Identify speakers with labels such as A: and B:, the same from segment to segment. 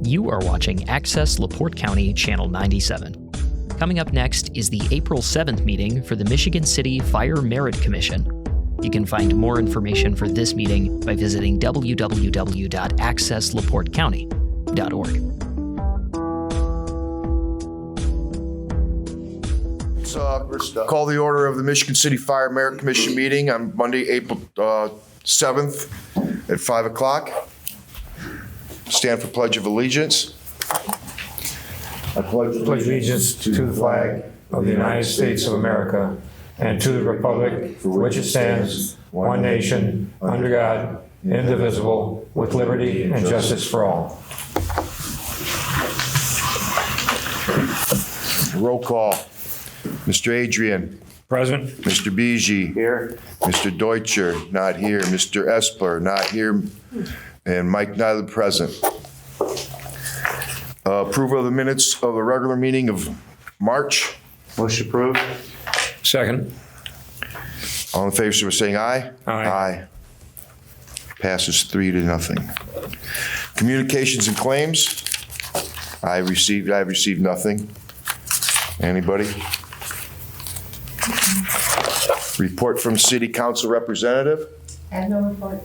A: You are watching Access LaPorte County Channel 97. Coming up next is the April 7th meeting for the Michigan City Fire Merit Commission. You can find more information for this meeting by visiting
B: www.accesslaportecounty.org. Call the order of the Michigan City Fire Merit Commission meeting on Monday, April 7th at 5 o'clock. Stand for Pledge of Allegiance.
C: I pledge allegiance to the flag of the United States of America and to the republic for which it stands, one nation, under God, indivisible, with liberty and justice for all.
B: Roll call. Mr. Adrian.
C: Present.
B: Mr. Beege.
C: Here.
B: Mr. Deutscher, not here. Mr. Espler, not here. And Mike Nyland, present. Approval of the minutes of the regular meeting of March.
C: Motion approved. Second.
B: All in favor, so we're saying aye?
C: Aye.
B: Passes 3-0. Communications and claims. I've received nothing. Anybody? Report from City Council Representative.
D: I have no report.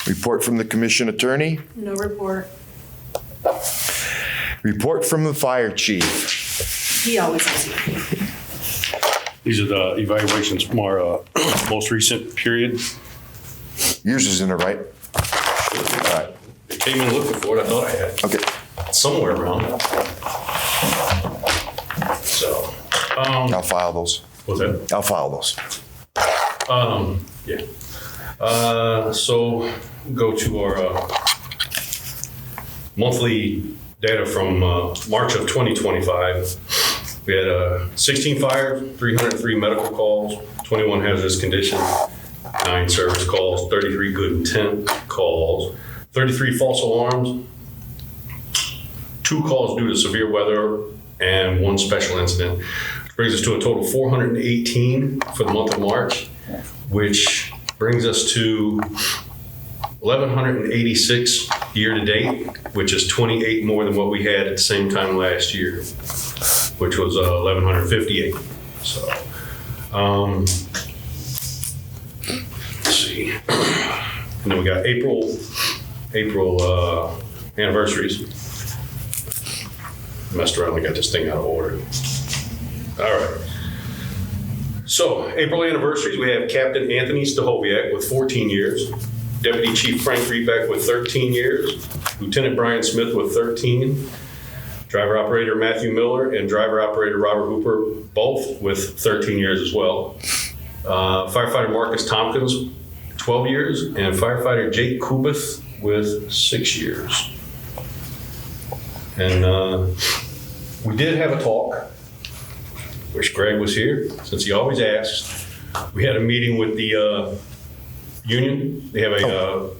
B: Report from the Commission Attorney.
D: No report.
B: Report from the Fire Chief.
D: He always has.
E: These are the evaluations from our most recent period.
B: Yours is in there, right? All right.
E: I came in looking for it. I thought I had
B: Okay.
E: it somewhere around. So,
B: I'll file those.
E: what's that?
B: I'll file those.
E: Yeah. So go to our monthly data from March of 2025. We had 16 fires, 303 medical calls, 21 hazardous condition, 9 service calls, 33 good intent calls, 33 false alarms, 2 calls due to severe weather, and 1 special incident. Which brings us to a total of 418 for the month of March, which brings us to 1,186 year to date, which is 28 more than what we had at the same time last year, which was 1,158. So, let's see. And then we got April anniversaries. Messed around, we got this thing out of order. All right. So, April anniversaries, we have Captain Anthony Stahoviak with 14 years, Deputy Chief Frank Rebeck with 13 years, Lieutenant Brian Smith with 13, Driver Operator Matthew Miller and Driver Operator Robert Hooper, both with 13 years as well. Firefighter Marcus Tompkins, 12 years, and Firefighter Jake Kubith with 6 years. And we did have a talk. Wish Greg was here, since he always asks. We had a meeting with the union. They have a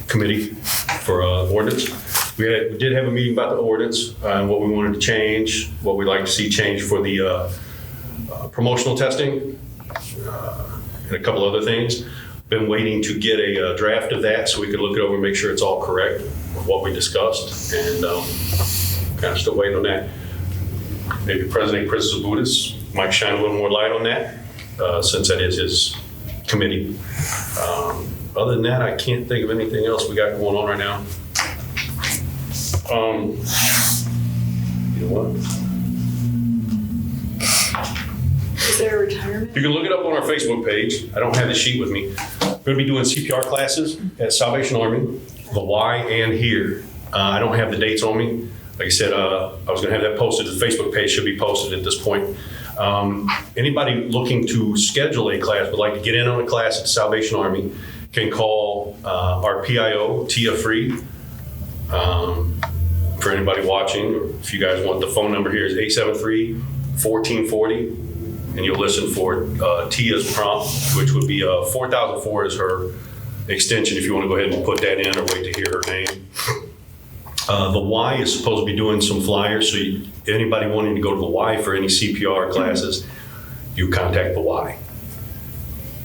E: committee for ordinance. We did have a meeting about the ordinance and what we wanted to change, what we'd like to see changed for the promotional testing, and a couple other things. Been waiting to get a draft of that so we could look it over and make sure it's all correct with what we discussed, and kind of still waiting on that. Maybe President Chris Zabutis might shine a little more light on that, since that is his committee. Other than that, I can't think of anything else we got going on right now. You know what?
D: Is there a retirement?
E: You can look it up on our Facebook page. I don't have the sheet with me. We're going to be doing CPR classes at Salvation Army, the Y and here. I don't have the dates on me. Like I said, I was going to have that posted. The Facebook page should be posted at this point. Anybody looking to schedule a class, would like to get in on a class at Salvation Army, can call our PIO, Tia Free. For anybody watching, or if you guys want, the phone number here is 873-1440, and you'll listen for Tia's prompt, which would be 4004 is her extension if you want to go ahead and put that in or wait to hear her name. The Y is supposed to be doing some flyers, so anybody wanting to go to the Y for any CPR classes, you contact the Y.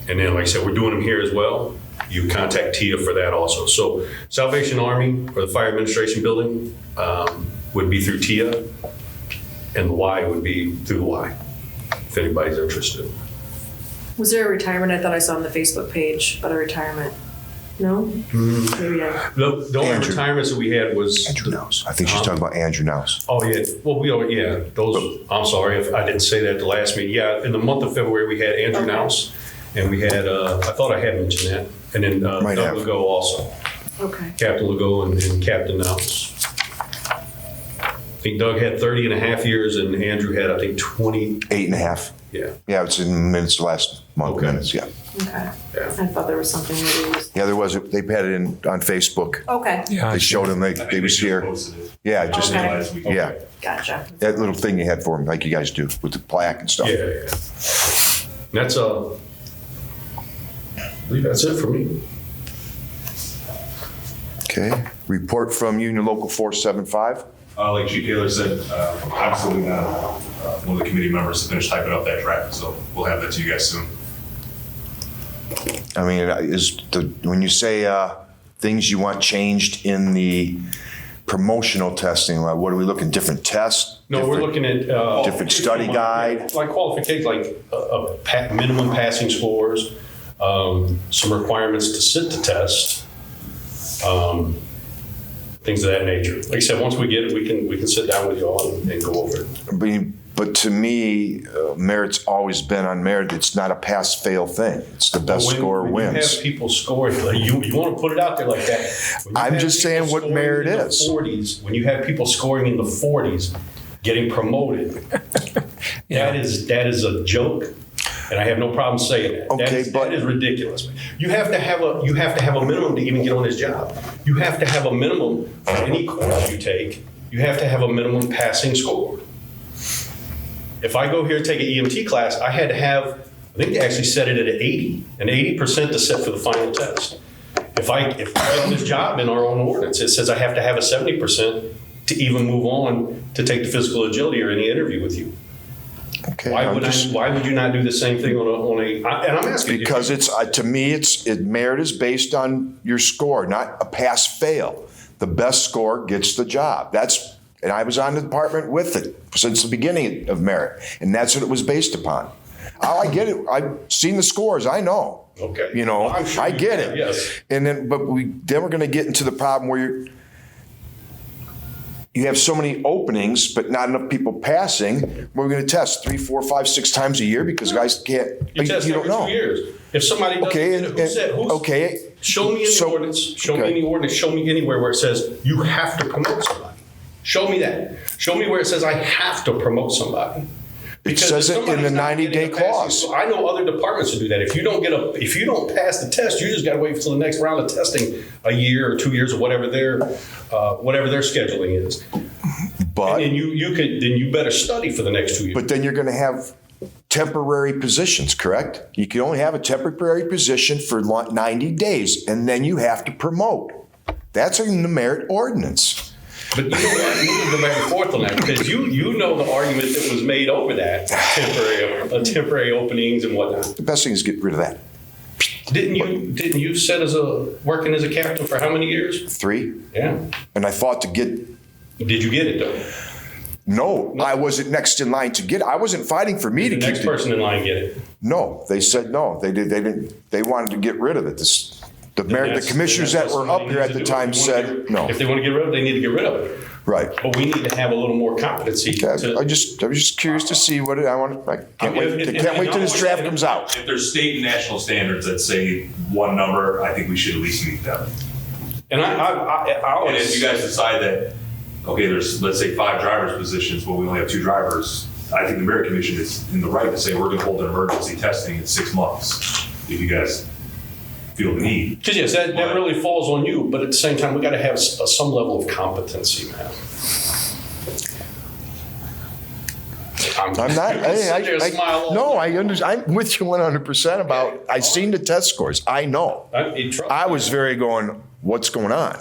E: And then, like I said, we're doing them here as well. You contact TIA for that also. So Salvation Army or the Fire Administration Building would be through TIA, and the Y would be through the Y, if anybody's interested.
D: Was there a retirement? I thought I saw on the Facebook page about a retirement. No? Maybe I.
E: The only
B: Andrew.
E: retirements that we had was.
B: Andrew Nouse. I think she's talking about Andrew Nouse.
E: Oh, yeah. Well, those, I'm sorry if I didn't say that at the last meeting. Yeah, in the month of February, we had Andrew
D: Okay.
E: Nouse, and we had, I thought I had mentioned that, and then
B: Might
E: Doug
B: have.
E: Legault also.
D: Okay.
E: Captain Legault and Captain Nouse. I think Doug had 30 and a half years, and Andrew had, I think, 20.
B: 8.5.
E: Yeah.
B: Yeah, it's in minutes last month,
E: Okay.
B: minutes, yeah.
D: Okay.
E: Yeah.
D: I thought there was something that we was.
B: Yeah, there was, they had it on Facebook.
D: Okay.
C: Yeah.
B: They showed him, they was here. Yeah, just,
D: Okay.
B: yeah.
D: Gotcha.
B: That little thing you had for him, like you guys do, with the plaque and stuff.
E: Yeah. And that's, I believe that's it for me.
B: Okay, report from Union Local 475.
F: Like Chief Taylor said, absolutely not. One of the committee members to finish typing up that draft, so we'll have that to you guys soon.
B: I mean, when you say things you want changed in the promotional testing, like what are we looking, different tests?
E: No, we're
B: Different-
E: looking at.
B: different study guide.
E: Like qualifications, like minimum passing scores, some requirements to sit the test, things of that nature. Like I said, once we get it, we can sit down with you all and go over it.
B: I mean, but to me, merit's always been on merit. It's not a pass-fail thing. It's the best scorer
E: When you
B: wins.
E: have people scoring, like you want to put it out there like that. When you
B: I'm
E: have
B: just
E: people
B: saying what
E: scoring
B: merit
E: in the
B: is.
E: 40s, when you have people scoring in the 40s, getting promoted, that is a joke. And I have no problem saying that.
B: Okay,
E: That is ridiculous. You have to have a minimum to even get on this job. You have to have a minimum for any course you take. You have to have a minimum passing score. If I go here and take an EMT class, I had to have, I think they actually set it at an 80, an 80% to set for the final test. If I get on this job in our own ordinance, it says I have to have a 70% to even move on to take the physical agility or any interview with you.
B: Okay,
E: Why
B: I'm
E: would
B: just-
E: why would you not do the same thing and I'm asking you.
B: Because to me, merit is based on your score, not a pass-fail. The best score gets the job. And I was on the department with it since the beginning of merit, and that's what it was based upon. I get it. I've seen the scores. I know.
E: Okay.
B: You know,
E: Well, I'm sure
B: I
E: you
B: get
E: have,
B: it.
E: yes.
B: And then we're going to get into the problem where you have so many openings, but not enough people passing. We're going to test 3, 4, 5, 6 times a year because guys can't.
E: You test
B: don't
E: every
B: know.
E: 2 years. If somebody doesn't
B: Okay,
E: get it,
B: okay.
E: Show me in the
B: So-
E: ordinance. Show me
B: okay.
E: in the ordinance. Show me anywhere where it says you have to promote somebody. Show me that. Show me where it says I have to promote somebody. Because
B: says
E: if
B: it in the
E: somebody's not
B: 90-day
E: getting a passing
B: clause.
E: score- I know other departments that do that. If you don't pass the test, you just got to wait until the next round of testing, a year or 2 years or whatever their scheduling is.
B: But
E: And then you better study for the next 2 years.
B: But then you're going to have temporary positions, correct? You can only have a temporary position for 90 days, and then you have to promote. That's in the merit ordinance.
E: But you know what? You need to go back and forth on that because you know the argument that was made over that temporary openings and whatnot.
B: The best thing is get rid of that.
E: Didn't you sit working as a captain for how many years?
B: 3,
E: Yeah.
B: and I fought to get.
E: Did you get it though?
B: No, I wasn't next in line to get. I wasn't fighting for me
E: The
B: to
E: next
B: keep.
E: person in line get it.
B: No, they said no. They did. They didn't. They wanted to get rid of it. The commissioners that were up here at the time said no.
E: If they want to get rid of it, they need to get rid of it.
B: Right.
E: But we need to have a little more competency.
B: I
E: to-
B: was just curious to see what I want. I can't wait. I can't wait till this draft comes out.
F: If there's state and national standards that say one number, I think we should at least meet them.
E: And I
F: And
E: always.
F: if you guys decide that, okay, there's, let's say 5 driver's positions, but we only have 2 drivers, I think the Merit Commission is in the right to say we're going to hold an emergency testing in 6 months if you guys feel the need.
E: Because yes, that really falls on you, but at the same time, we got to have some level of competency, man.
B: I'm not. I'm with you 100% about. I seen the test scores. I know. I was very going. What's going on?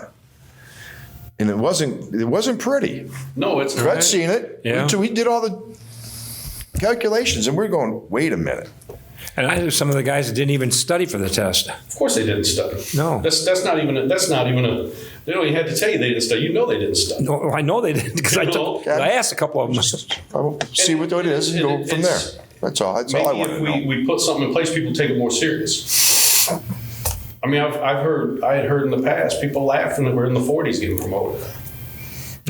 B: And it wasn't pretty.
E: No, it's
B: I'd
E: not.
B: seen it.
C: Yeah.
B: We did all the calculations, and we're going. Wait a minute.
C: And I knew some of the guys that didn't even study for the test.
E: Of course they didn't study.
C: No.
E: That's not even a, they don't even have to tell you they didn't study. You know they didn't study.
C: No, I know they didn't because I asked a couple of them.
B: I'll see what it is and go from there. That's all. That's all I want to
E: Maybe if
B: know.
E: we put something in place, people take it more serious. I mean, I had heard in the past, people laughing that we're in the 40s getting promoted.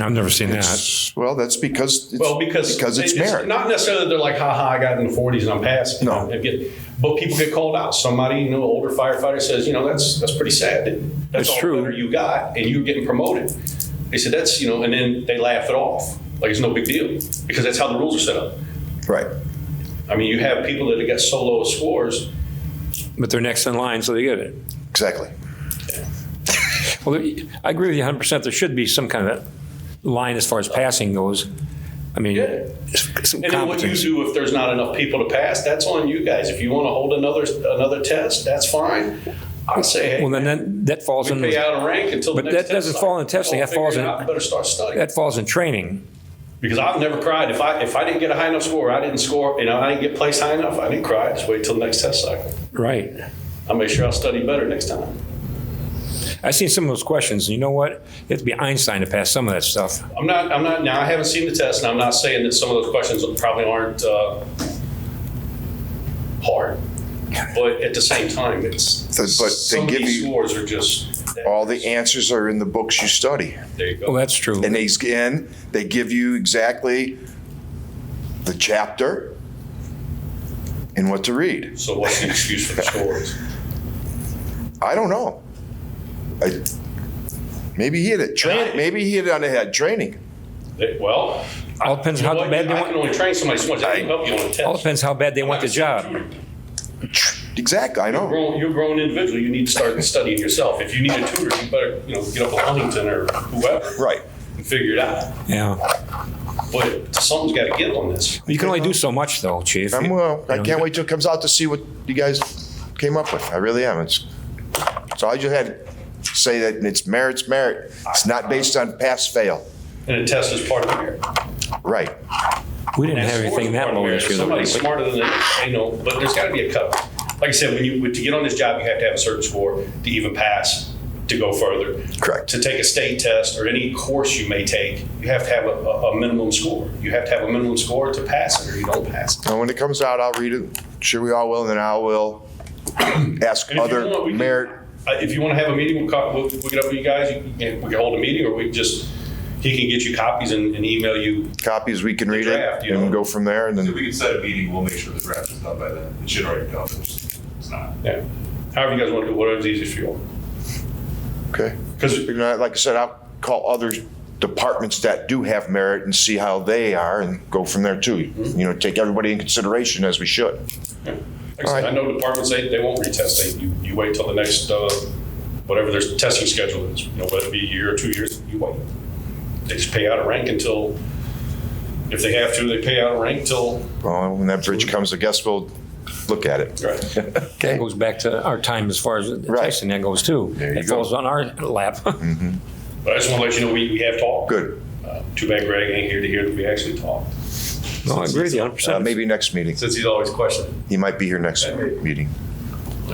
C: I've never seen that.
B: Well, that's because it's merit.
E: Not necessarily that they're like, ha, I got in the 40s and I'm passing.
B: No.
E: But people get called out. Somebody, older firefighter says, that's pretty sad. That's
C: It's
E: all
C: true.
E: better you got, and you're getting promoted. They said, that's, and then they laugh it off. Like it's no big deal because that's how the rules are set up.
B: Right.
E: I mean, you have people that have got so low scores.
C: But they're next in line, so they get it.
B: Exactly.
C: Well, I agree with you 100%. There should be some kind of line as far as passing goes. I mean,
E: Yeah.
C: some
E: And then what you
C: competence.
E: do if there's not enough people to pass, that's on you guys. If you want to hold another test, that's fine. I say, hey,
C: Well, then that falls in.
E: we pay out a rank until the
C: But
E: next
C: that doesn't
E: test
C: fall in
E: cycle.
C: testing.
E: I'll
C: That falls
E: figure it
C: in-
E: out. I better start studying.
C: That falls in training.
E: Because I've never cried. If I didn't get a high enough score, I didn't score, I didn't get placed high enough, I didn't cry. Just wait till the next test cycle.
C: Right.
E: I'll make sure I'll study better next time.
C: I've seen some of those questions, and you know what? You have to be Einstein to pass some of that stuff.
E: I'm not, now I haven't seen the test, and I'm not saying that some of those questions probably aren't hard. But at the same time,
B: But
E: some
B: they
E: of
B: give
E: these
B: you
E: scores are just,
B: all the answers are in the books you study,
E: there you go.
C: Well, that's true.
B: and they give you exactly the chapter and what to read.
E: So what's the excuse for the scores?
B: I don't know. Maybe he hit it. Maybe he hit it on the head. Training.
E: Well,
C: All depends
E: you know
C: how
E: what?
C: bad they
E: I
C: want.
E: can only train somebody so much. I can help you on a test.
C: All depends how bad they want the job.
B: Exactly. I know.
E: You're a grown individual. You need to start studying yourself. If you need a tutor, you better get up with Huntington or whoever
B: Right.
E: and figure it out.
C: Yeah.
E: But something's got to give on this.
C: You can only do so much, though, Chief.
B: I can't wait till it comes out to see what you guys came up with. I really am. So I just had to say that it's merit. It's not based on pass fail.
E: And a test is part of the merit.
B: Right.
C: We didn't
E: And
C: have
E: scores
C: anything
E: are
C: that
E: part of
C: low
E: the merit.
C: this year.
E: Somebody's
C: though.
E: smarter than they know, but there's got to be a cut. Like I said, to get on this job, you have to have a certain score to even pass, to go further.
B: Correct.
E: To take a state test or any course you may take, you have to have a minimum score. You have to have a minimum score to pass it, or you don't pass it.
B: And when it comes out, I'll read it. Sure, we all will, and then I will ask
E: And if you
B: other
E: want, we can-
B: merit.
E: If you want to have a meeting, we'll get up with you guys. We can hold a meeting, or he can get you copies and email you.
B: Copies, we can read
E: draft,
B: it and go from there. And
F: If
B: then
F: we can set a meeting, we'll make sure the draft is done by then. It should already come. It's not.
E: Yeah. However you guys want to do it, whatever's easiest for you.
B: okay.
E: 'Cause-
B: Like I said, I'll call other departments that do have merit and see how they are, and go from there too. Take everybody in consideration as we should.
E: Yeah. Like I said, I know departments, they won't retest. You wait till the next, whatever their testing schedule is. Whether it be a year or 2 years, you wait. They just pay out a rank until, if they have to, they pay out a rank till,
B: Well, when that bridge comes, I guess we'll look at it.
E: right.
C: That goes back to our time as far as the
B: Right.
C: testing that goes too.
B: There you
C: It
B: go.
C: falls on our lap.
E: But I just want to let you know, we have talked.
B: Good.
E: Too bad Greg ain't here to hear that we actually talked.
C: No, I agree with you 100%.
B: Maybe next meeting.
E: Since he's always questioning.
B: He might be here next meeting.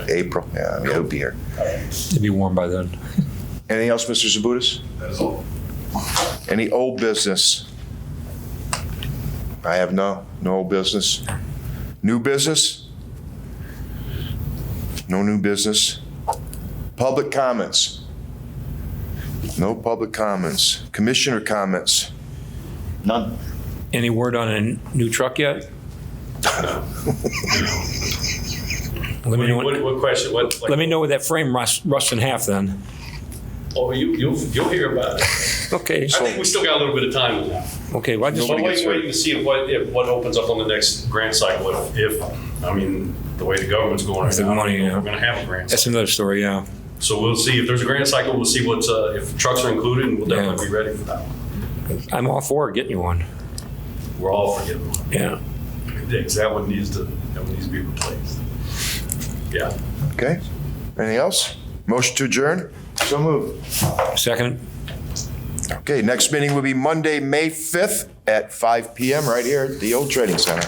B: April. Yeah, he'll be here.
C: It'd be warm by then.
B: Anything else, Mr. Zabutis?
F: That is all.
B: Any old business? I have no old business. New business? No new business. Public comments? No public comments. Commissioner comments?
G: None.
C: Any word on a new truck yet? Let me know.
E: What question?
C: Let me know with that frame rusts in half then.
E: Oh, you'll hear about it.
C: Okay.
E: I think we still got a little bit of time on that.
C: Okay. Well, I just
E: But
B: Nobody gets
E: wait to see what opens up on the next grant cycle. The way the government's going right
C: If the
E: now,
C: money, yeah.
E: we're going to have a grant
C: that's
E: cycle.
C: another story. Yeah.
E: So we'll see if there's a grant cycle. We'll see if trucks are included, and we'll definitely be ready for that one.
C: I'm all for getting you one.
E: We're all forgiving.
C: Yeah.
E: That one needs to be replaced. Yeah.
B: Okay. Anything else? Motion to adjourn? So moved.
C: Second.
B: Okay, next meeting will be Monday, May 5th at 5 p.m. right here at the Old Trading Center.